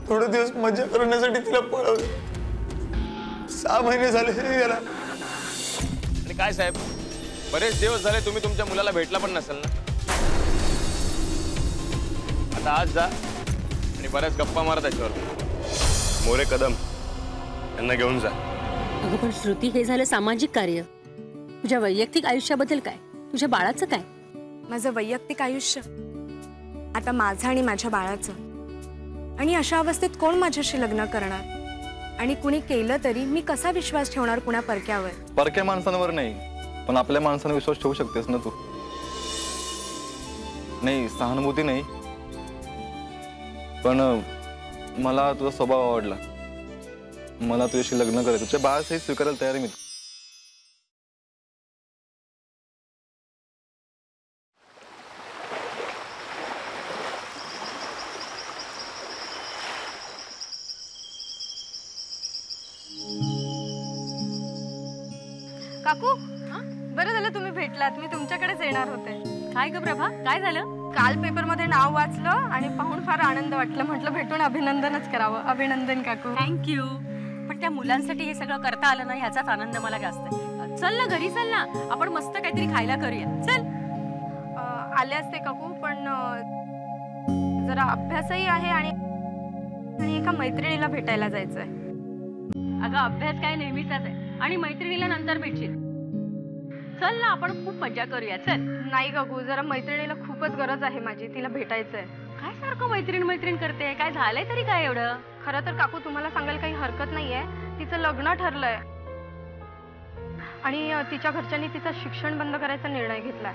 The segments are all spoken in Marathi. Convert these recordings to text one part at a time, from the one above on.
थोडे दिवस मजा करण्यासाठी तिला पळवलं. 6 महिने झाले याला. आणि काय साहेब, बरेच दिवस झाले तुम्ही तुमच्या मुलाला भेटला पण नसेल ना. आता आज जा आणि बऱ्याच गप्पा मारा त्याच्यावर. मोरे कदम यांना घेऊन जा. अगं पण श्रुती, हे झालं सामाजिक कार्य. तुझ्या वैयक्तिक आयुष्याबद्दल काय? तुझ्या बाळाचं काय? माझं वैयक्तिक आयुष्य आता माझं आणि माझ्या बाळाचं. आणि अशा अवस्थेत कोण माझ्याशी लग्न करणार? आणि कुणी केलं तरी मी कसा विश्वास ठेवणार कुणा परक्यावर? परक्या माणसांवर नाही, पण आपल्या माणसांवर विश्वास ठेवू शकतेस ना तू. नाही, सहानुभूती नाही, पण मला तुझा स्वभाव आवडला. मला तुझ्याशी लग्न करायचं. तुझ्या बाळासही स्वीकारायला तयार आहे मी. काकू, बरं झालं तुम्ही भेटलात. मी तुमच्याकडेच येणार होते. काय ग प्रभा, काय झालं? काल पेपर मध्ये नाव वाचलं आणि पाहून फार आनंद वाटला. म्हटलं भेटून अभिनंदनच करावं. अभिनंदन काकू. थँक्यू. पण त्या मुलांसाठी हे सगळं करता आलं ना, ह्याचाच आनंद मला जास्त आहे. चल ना घरी, चल ना, आपण मस्त काहीतरी खायला करूया. चल. आले असते काकू, पण जरा अभ्यासही आहे आणि एका मैत्रिणीला भेटायला जायचंय. अगं अभ्यास काय नेहमीचाच आहे आणि मैत्रिणीला नंतर भेटशील. चल ना, आपण खूप मजा करूया. चल. नाही काकू, जरा मैत्रिणीला खूपच गरज आहे माझी. तिला भेटायचंय. काय सारखं मैत्रीण मैत्रीण करते? काय झालंय तरी काय एवढं? खरं तर काकू तुम्हाला सांगायला काही हरकत नाहीये. तिचं लग्न ठरलंय आणि तिच्या घरच्यांनी तिचं शिक्षण बंद करायचा निर्णय घेतलाय.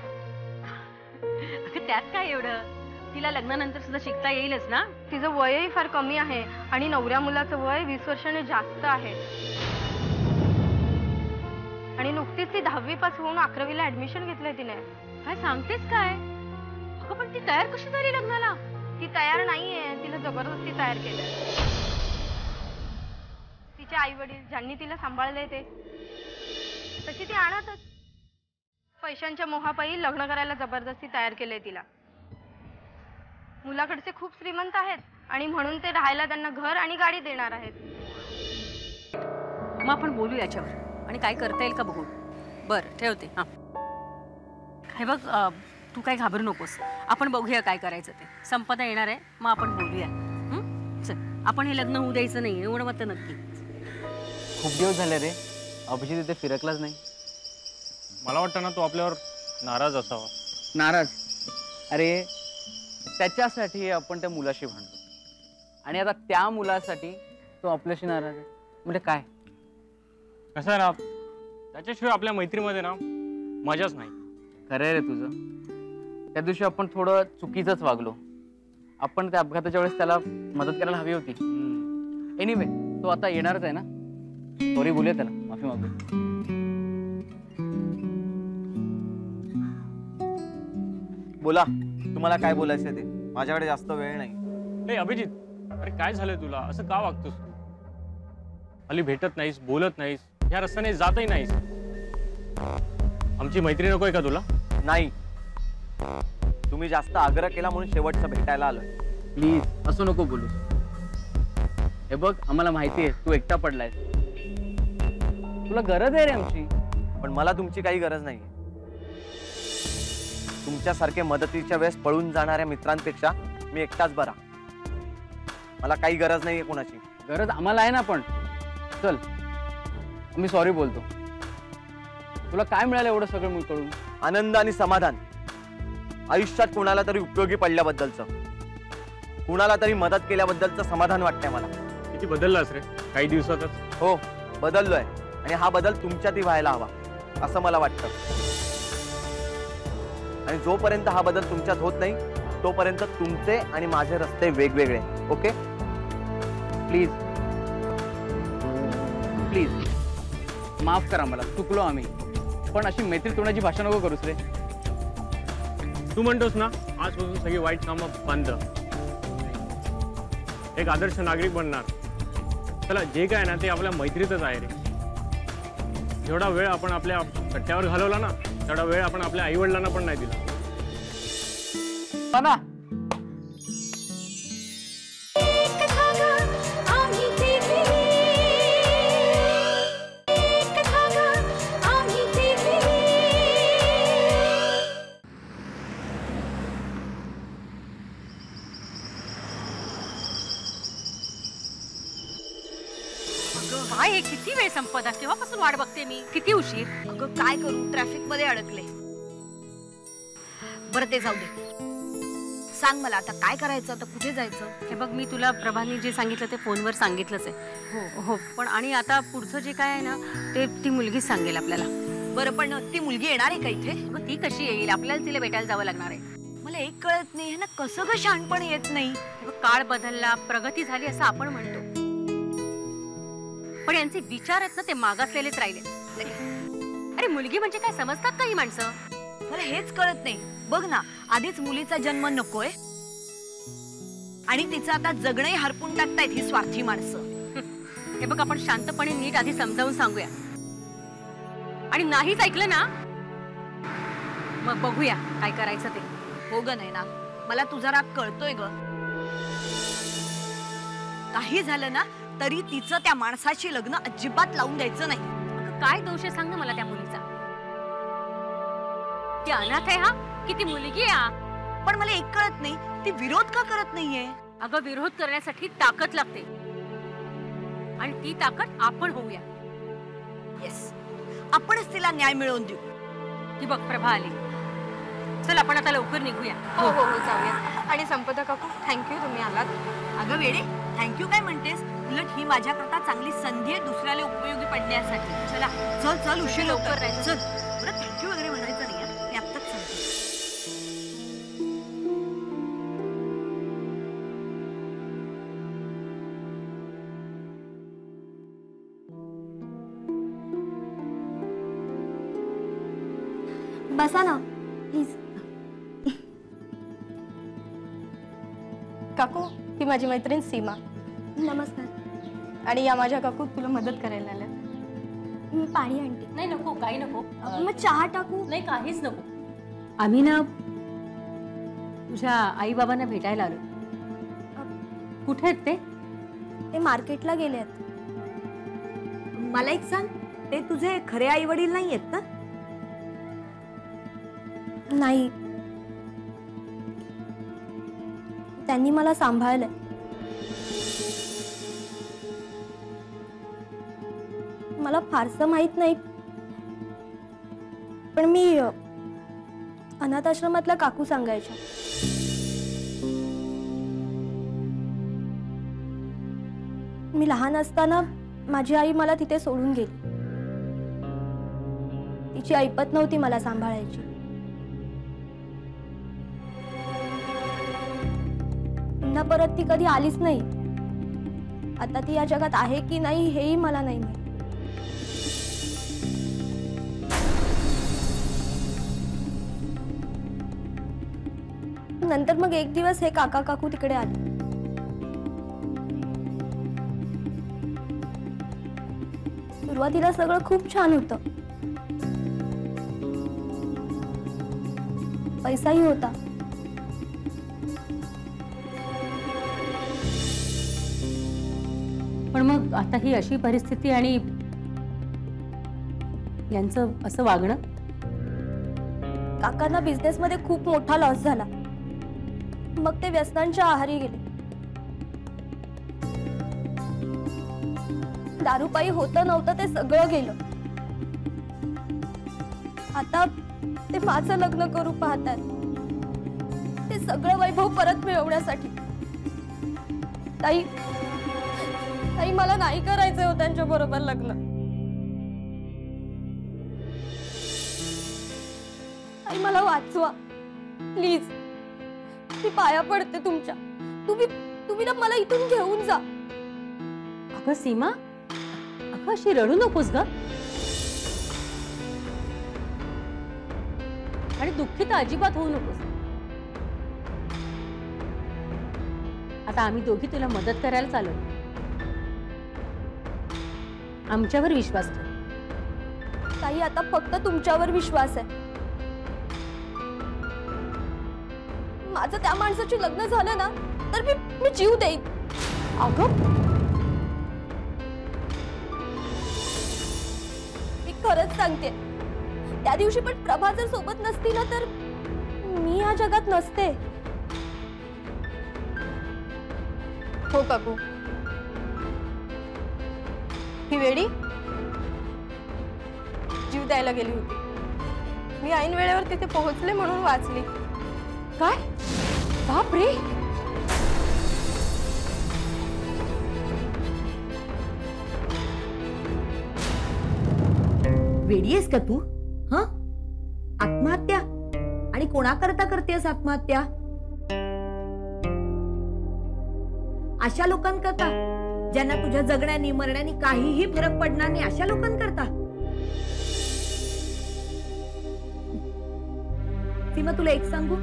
त्यात काय एवढं? तिला लग्नानंतर सुद्धा शिकता येईलच ना. तिचं वयही फार कमी आहे आणि नवऱ्या मुलाचं वय 20 वर्षांनी जास्त आहे. आणि नुकतीच ती 10वी पास होऊन 11वीला ऍडमिशन घेतलंय तिने. काय सांगतेस काय? अगं पण ती तयार कशी झाली लग्नाला? ती तयार नाहीये. तिला जबरदस्ती तयार केलंय. तिचे आई वडील ज्यांनी तिला सांभाळले ते तशी ती आणतच. पैशांच्या मोहापायी लग्न करायला जबरदस्ती तयार केलंय तिला. मुलाकडचे खूप श्रीमंत आहेत आणि म्हणून ते राहायला त्यांना घर आणि गाडी देणार आहेत. मग आपण बोलू याच्यावर आणि काय करता येईल का बघू. बरं ठेवते. हां हे बघ, तू काय घाबरू नकोस. आपण बघूया काय करायचं ते. संपदा येणार आहे, मग आपण बोलूया. चल, आपण हे लग्न होऊ द्यायचं नाही एवढं मत नक्की. खूप दिवस झाले रे, अभिजित इथे फिरकलाच नाही. मला वाटतं ना तो आपल्यावर नाराज असावा. नाराज? अरे त्याच्यासाठी आपण त्या मुलाशी भांडतो आणि आता त्या मुलासाठी तो आपल्याशी नाराज आहे म्हणजे काय? कसं आहे ना, त्याच्याशिवाय आपल्या मैत्रीमध्ये ना मजाच नाही. खरं आहे रे तुझं. त्या दिवशी आपण थोडं चुकीचंच वागलो. आपण त्या अपघाताच्या वेळेस त्याला मदत करायला हवी होती. एनिवे, तो आता येणारच आहे ना. सॉरी बोलूया त्याला, माफी मागू. बोला. तुम्हाला काय बोलायचं ते, माझ्याकडे जास्त वेळ नाही. नाही अभिजित, अरे काय झालंय तुला? असं का वागतोस तू? हल्ली भेटत नाहीस, बोलत नाहीस, ह्या रस्त्याने जातही नाहीस. आमची मैत्री नकोय का तुला? नाही, तुम्ही जास्त आग्रह केला म्हणून शेवटचं भेटायला आलोय. प्लीज असं नको बोलूस. हे बघ, आम्हाला माहिती आहे तू एकटा पडलाय, तुला गरज आहे रे आमची. पण मला तुमची काही गरज नाही. तुमच्यासारखे मदतीच्या वेळेस पळून जाणाऱ्या मित्रांपेक्षा मी एकटाच बरा. मला काही गरज नाहीये कोणाची. गरज आम्हाला आहे ना. पण चल, मी सॉरी बोलतो. तुला काय मिळालं एवढं सगळं मी करून? आनंद आणि समाधान. आयुष्यात कुणाला तरी उपयोगी पडल्याबद्दलचं, कुणाला तरी मदत केल्याबद्दलचं समाधान वाटतंय मला. किती बदललास रे काही दिवसातच. हो, बदललोय आणि हा बदल तुमच्यातही व्हायला हवा असं मला वाटतं. आणि जोपर्यंत हा बदल तुमच्यात होत नाही तोपर्यंत तुमचे आणि माझे रस्ते वेगवेगळे. ओके? प्लीज प्लीज माफ करा मला, चुकलो आम्ही. पण अशी मैत्री तोंडाची भाषा नको करूस रे. तू म्हणतोस ना आजपासून सगळी वाईट कामं बंद, एक आदर्श नागरिक बनणार. चला, जे काय ना ते आपल्या मैत्रीतच आहे रे. जेवढा वेळ आपण आपल्या कट्ट्यावर घालवला ना तेवढा वेळ आपण आपल्या आई वडिलांना पण नाही दिला. ना काय हे, किती वेळ संपदा? केव्हापासून वाट बघते मी. किती उशीर. अगं काय करू, ट्रॅफिक मध्ये अडकले. बरं ते जाऊ दे, सांग मला आता काय करायचं, आता कुठे जायचं? हे बघ, मी तुला प्रभानी जे सांगितलं ते फोनवर सांगितलंच आहे. हो हो, पण आणि आता पुढचं जे काय आहे ना ते ती मुलगीच सांगेल आपल्याला. बरं, पण ती मुलगी येणार आहे का इथे? मग ती कशी येईल? आपल्याला तिला भेटायला जावं लागणार आहे. मला एक कळत नाही ना, कसं ग शहाणपण येत नाही. हे बघ, काळ बदलला, प्रगती झाली असं आपण म्हणतो, पण यांचे विचार आहेत ना ते मागासलेलेच राहिले. अरे मुलगी म्हणजे काय समजतात का ही माणसं? मला हेच कळत नाही. बघ ना, आधीच मुलीचा जन्म नकोय आणि तिचं आता जगणंही हरपून टाकतायत ही स्वार्थी माणसं. हे बघ, आपण शांतपणे नीट आधी समजावून सांगूया, आणि नाहीच ऐकलं ना मग बघूया काय करायचं ते. हो ग नाही ना, मला तुझा राग कळतोय ग. काही झालं ना तरी तिचं त्या माणसाशी लग्न अजिबात लावून द्यायचं नाही. अगं, काय दोष आहे सांग ना मला त्या मुलीचा? ती अनाथ आहे हा की ती मुलगी आहे हा? पण मला एक कळत नाही, ती विरोध का करत नाहीये? अगं, विरोध करण्यासाठी ताकद लागते, आणि ती ताकद आपण होऊया. येस, आपणच तिला न्याय मिळवून देऊ. ती बघ, प्रभा आली. चल आपण आता लवकर निघूया. हो हो हो, जाऊया. आणि संपदा काकू, थँक्यू तुम्ही आलात. अगं वेडे, थँक्यू काय म्हणतेस? उलट ही माझ्याकरता चांगली संधी आहे दुसऱ्याला उपयोगी पडण्यासाठी. चला चल चल, उशीर लवकर राहायचं. चल, बरं थँक्यू वगैरे म्हणायचं नाही. मी आत्ताच सांगते. बसा ना प्लीज. काकू, ही माझी मैत्रीण सीमा. नमस्कार. आणि या माझ्या काकू तुला मदत करायला आल्या. मी पाणी आणते. नाही नको, काही नको. मग चहा टाकू? नाही, काहीच नको. आम्ही ना तुझ्या आई बाबांना भेटायला आलो. कुठे आहेत ते? ते मार्केटला गेले आहेत. मला एक सांग, ते तुझे खरे आई वडील नाही आहेत ना? नाही, त्यांनी मला सांभाळलंय. मला फारसं माहित नाही, पण मी अनाथ आश्रमातल्या काकू सांगायच्या. मी लहान असताना माझी आई मला तिथे सोडून गेली. तिची ऐपत नव्हती मला सांभाळायची. पुन्हा परत ती कधी आलीच नाही. आता ती या जगात आहे की नाही हेही मला नाही माहित. नंतर मग एक दिवस हे काका काकू तिकडे आले. सुरुवातीला सगळं खूप छान होतं. पैसाही होता. पण मग आता ही अशी परिस्थिती आणि यांचं असं वागणं. काकांना बिझनेस मध्ये खूप मोठा लॉस झाला. मग ते व्यसनांच्या आहारी गेले. दारूपायी होतं नव्हतं ते सगळं गेलं. आता ते माझं लग्न करू पाहतात. ते सगळं वैभव परत मिळवण्यासाठी. ताई ताई मला नाही करायचंय हो त्यांच्या बरोबर लग्न. ताई मला वाचवा प्लीज. मी पाया पडते तुमच्या. तुम्ही ना मला इथून घेऊन जा. अगं सीमा, अगं अशी रडू नकोस ग. आणि दुःखी तर अजिबात होऊ नकोस. आता आम्ही दोघी तुला मदत करायला चालू. आमच्यावर विश्वास ठेव. ताई आता फक्त तुमच्यावर विश्वास आहे. माझं त्या माणसाची लग्न झालं ना तर मी जीव देईन. अगं मी खरंच सांगते. त्या दिवशी पण प्रभा जर सोबत नसती ना तर मी या जगात नसते. हो काकू. ही वेडी जीव द्यायला गेली होती. मी ऐन वेळेवर तिथे पोहोचले म्हणून वाचली. काय? बाप रे. वेडी आहेस का तू? हा, आत्महत्या? आणि कोणाकरता करतेस आत्महत्या? अशा लोकांकरता ज्यांना तुझ्या जगण्यानी मरण्यानी काहीही फरक पडणार नाही, अशा लोकांकरता. सीमा तुला एक सांगू,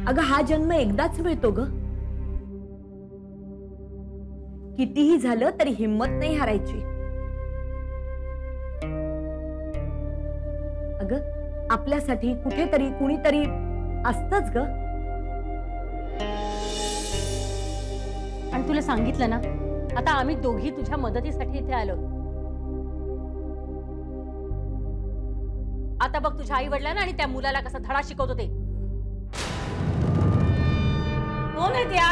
अगं हा जन्म एकदाच मिळतो ग. कितीही झालं तरी हिम्मत नाही हारायची. अगं आपल्यासाठी कुठेतरी कुणीतरी असतच ग. आणि तुला सांगितलं ना, आता आम्ही दोघी तुझ्या मदतीसाठी इथे आलो. आता बघ तुझ्या आई वडिलांना आणि त्या मुलाला कसा धडा शिकवतो ते. कोण आहे त्या?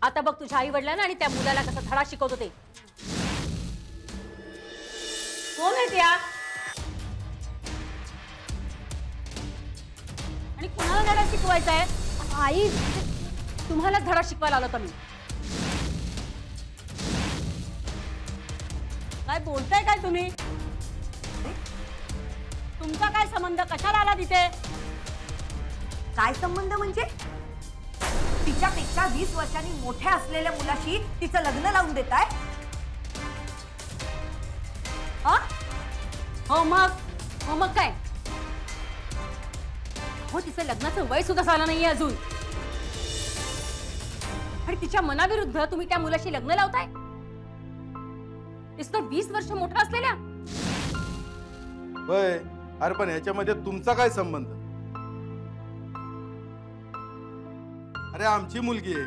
आता बघ तुझ्या आई वडिलांना आणि त्या मुलाला कसा धडा शिकवतो ते. कोण आहे त्या? आणि कुणाला धडा शिकवायचा आहे? आई तुम्हालाच धडा शिकवायला आलो मी. काय बोलताय काय तुम्ही? तुमचा काय संबंध? कशाला आला तिथे? काय संबंध म्हणजे? तिच्यापेक्षा 20 वर्षांनी मोठ्या असलेल्या मुलाशी तिचं लग्न लावून देताय? हो मग काय? हो, तिचं लग्नाचं वय सुद्धा झालं नाहीये अजून. आणि तिच्या मनाविरुद्ध तुम्ही त्या मुलाशी लग्न लावताय? नुसतं 20 वर्ष मोठा असलेल्या. होय, अरे पण ह्याच्यामध्ये तुमचा काय संबंध? अरे आमची मुलगी आहे,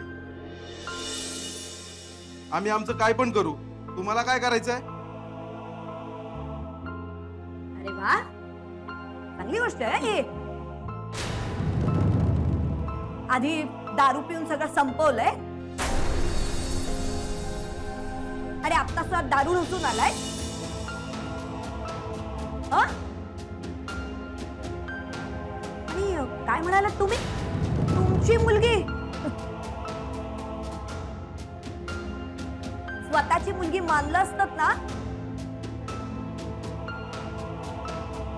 आम्ही आमचं काय पण करू. तुम्हाला काय करायचंय? अरे वा, चांगली गोष्ट आहे ही. आधी दारू पिऊन सगळं संपवलंय आणि आता सुद्धा दारू ढोसून आलाय. आणि काय म्हणालात तुम्ही? तुमची मुलगी? स्वतःची मुलगी मानलं असतात ना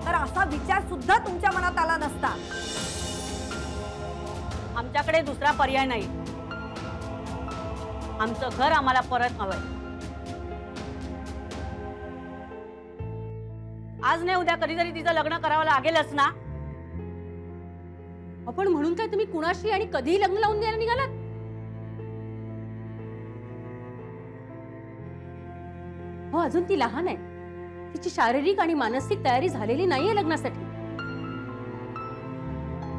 तर असा विचार सुद्धा तुमच्या मनात आला नसता. आमच्याकडे दुसरा पर्याय नाही. आमचं घर आम्हाला परत हवंय. आज नाही उद्या कधीतरी तिचं लग्न करावं लागेलच ना. आपण म्हणून काय तुम्ही कुणाशी आणि कधीही लग्न लावून द्यायला निघालात? हो, अजून ती लहान आहे. तिची शारीरिक आणि मानसिक तयारी झालेली नाहीये लग्नासाठी.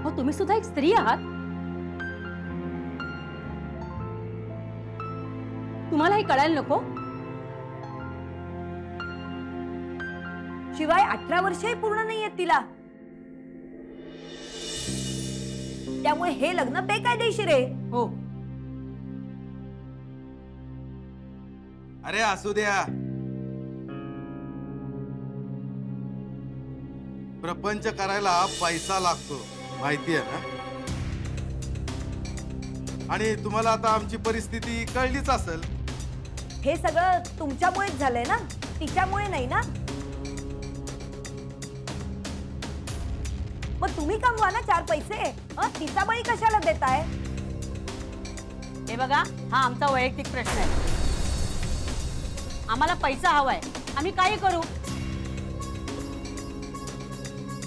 हो, तुम्ही सुद्धा एक स्त्री आहात. तुम्हाला हे कळायला नको? शिवाय 18 वर्षही पूर्ण नाहीयेत तिला. त्यामुळे हे लग्न बेकायदेशीर आहे. हो, अरे असू द्या. प्रपंच करायला पैसा लागतो, माहिती आहे ना. आणि तुम्हाला आता आमची परिस्थिती कळलीच असेल. हे सगळं तुमच्यामुळेच झालंय ना, तिच्यामुळे नाही ना. मग तुम्ही कमवा ना 4 पैसे. तिचा बळी कशाला देताय? हे बघा, हा आमचा वैयक्तिक प्रश्न आहे. आम्हाला पैसा हवाय, आम्ही काही करू.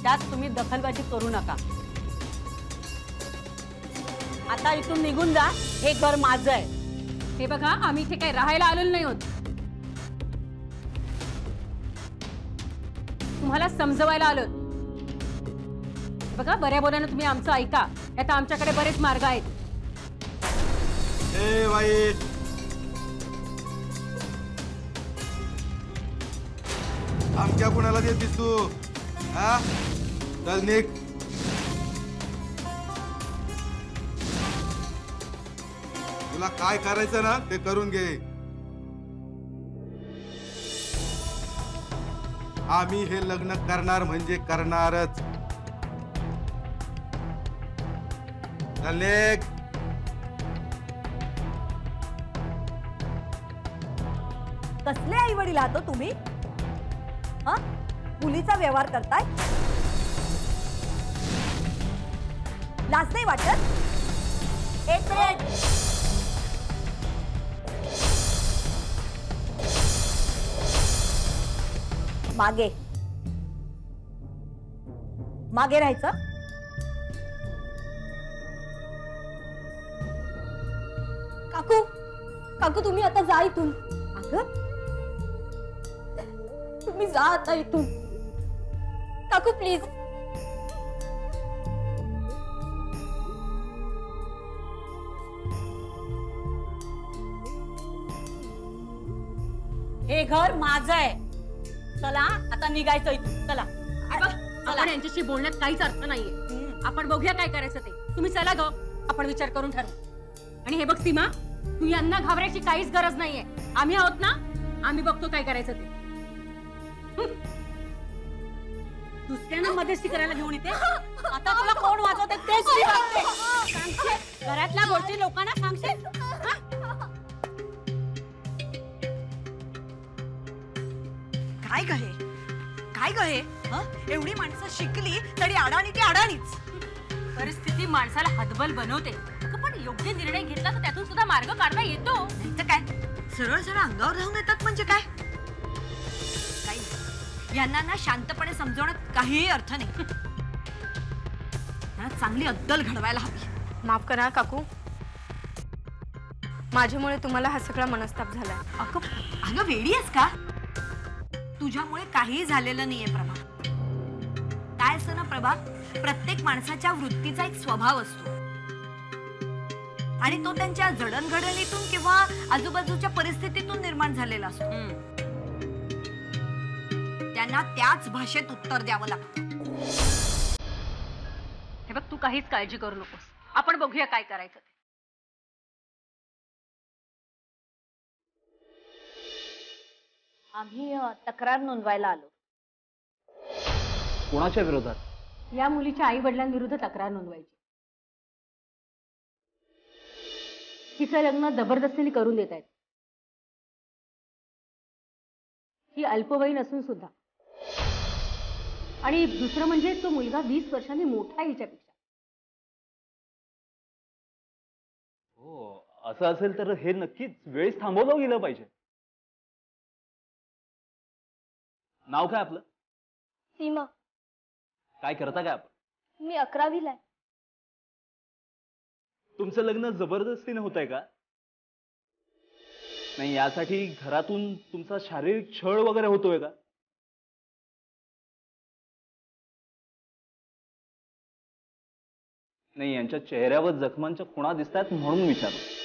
त्यात तुम्ही दखलबाजी करू नका. आता इथून निघून जा. हे घर माझं आहे. हे बघा, आम्ही इथे काही राहायला आलेलो नाही होत. तुम्हाला समजवायला आलो. बघा, बऱ्या बोलानं तुम्ही आमचं ऐका. आता आमच्याकडे बरेच मार्ग आहेत. ए बाई, आमच्या कुणाला देतीस तू? हा, चल निघ. तुला काय करायचं ना ते करून घे. आम्ही हे लग्न करणार म्हणजे करणारच. चल निघ. कसले आई वडील आहात तुम्ही? मुलीचा व्यवहार करताय? लाज नाही वाटत? एक मिनिट. मागे मागे राहायचं. काकू, काकू तुम्ही आता जा इथून. अगं, तुम्ही जा आता इथून. काकू प्लीज. हे घर माझं आहे. चला आता निघायचं इथून. चला. आपण यांच्याशी बोलण्यात काहीच अर्थ नाहीये. आपण बघूया काय करायचं ते. तुम्ही चला ग, आपण विचार करून ठरवू. आणि हे बघ सीमा, तू यांना घाबरायची काहीच गरज नाहीये. आम्ही आहोत ना, आम्ही बघतो काय करायचं ते. दुसऱ्यांना मध्यस्थी करायला घेऊन येते. आता तुला कोण वाचवते तेच मी बघते. सांगशील घरातल्या गोष्टी लोकांना सांगशील. काय गहे, काय गहे. एवढी माणसं शिकली तरी अडाणी ती अडाणीच. परिस्थिती माणसाला हतबल बनवते. पण योग्य निर्णय घेतला तर त्यातून सुद्धा मार्ग काढता येतो. नाही तर काय, सरळ सरळ अंगावर धावून येतात म्हणजे काय. यांना ना शांतपणे समजवण्यात काहीही अर्थ नाही. चांगली अद्दल घडवायला हवी. माफ करा काकू, माझ्यामुळे तुम्हाला हा सगळा मनस्ताप झालाय. अगं वेडी आहेस का? तुझ्यामुळे काहीही झालेलं नाहीये प्रभा. काय असतं ना प्रभा, प्रत्येक माणसाच्या वृत्तीचा एक स्वभाव असतो आणि तो त्यांच्या जडणघडणीतून किंवा आजूबाजूच्या परिस्थितीतून निर्माण झालेला असतो. त्यांना त्याच भाषेत उत्तर द्यावं लागतं. हे बघ, तू काहीच काळजी करू नकोस. आपण बघूया काय करायचं ते. आम्ही तक्रार नोंदवायला आलो. कोणाच्या विरोधात? या मुलीच्या आई वडिलांविरुद्ध तक्रार नोंदवायची. तिचं लग्न जबरदस्तीने करून देत आहेत. ही अल्पवयीन असून सुद्धा. आणि दुसरं म्हणजे तो मुलगा 20 वर्षांनी मोठा आहे हिच्यापेक्षा. असं असेल तर हे नक्कीच वेळेस थांबवलं गेलं पाहिजे. नाव काय आपलं? सीमा. काय करता काय आपण? मी 11वीला आहे. तुमचं लग्न जबरदस्तीने होत आहे का? नाही, यासाठी घरातून तुमचा शारीरिक छळ वगैरे होतोय का? नाही, यांच्या चेहऱ्यावर जखमांच्या खुणा दिसतात म्हणून विचारलं.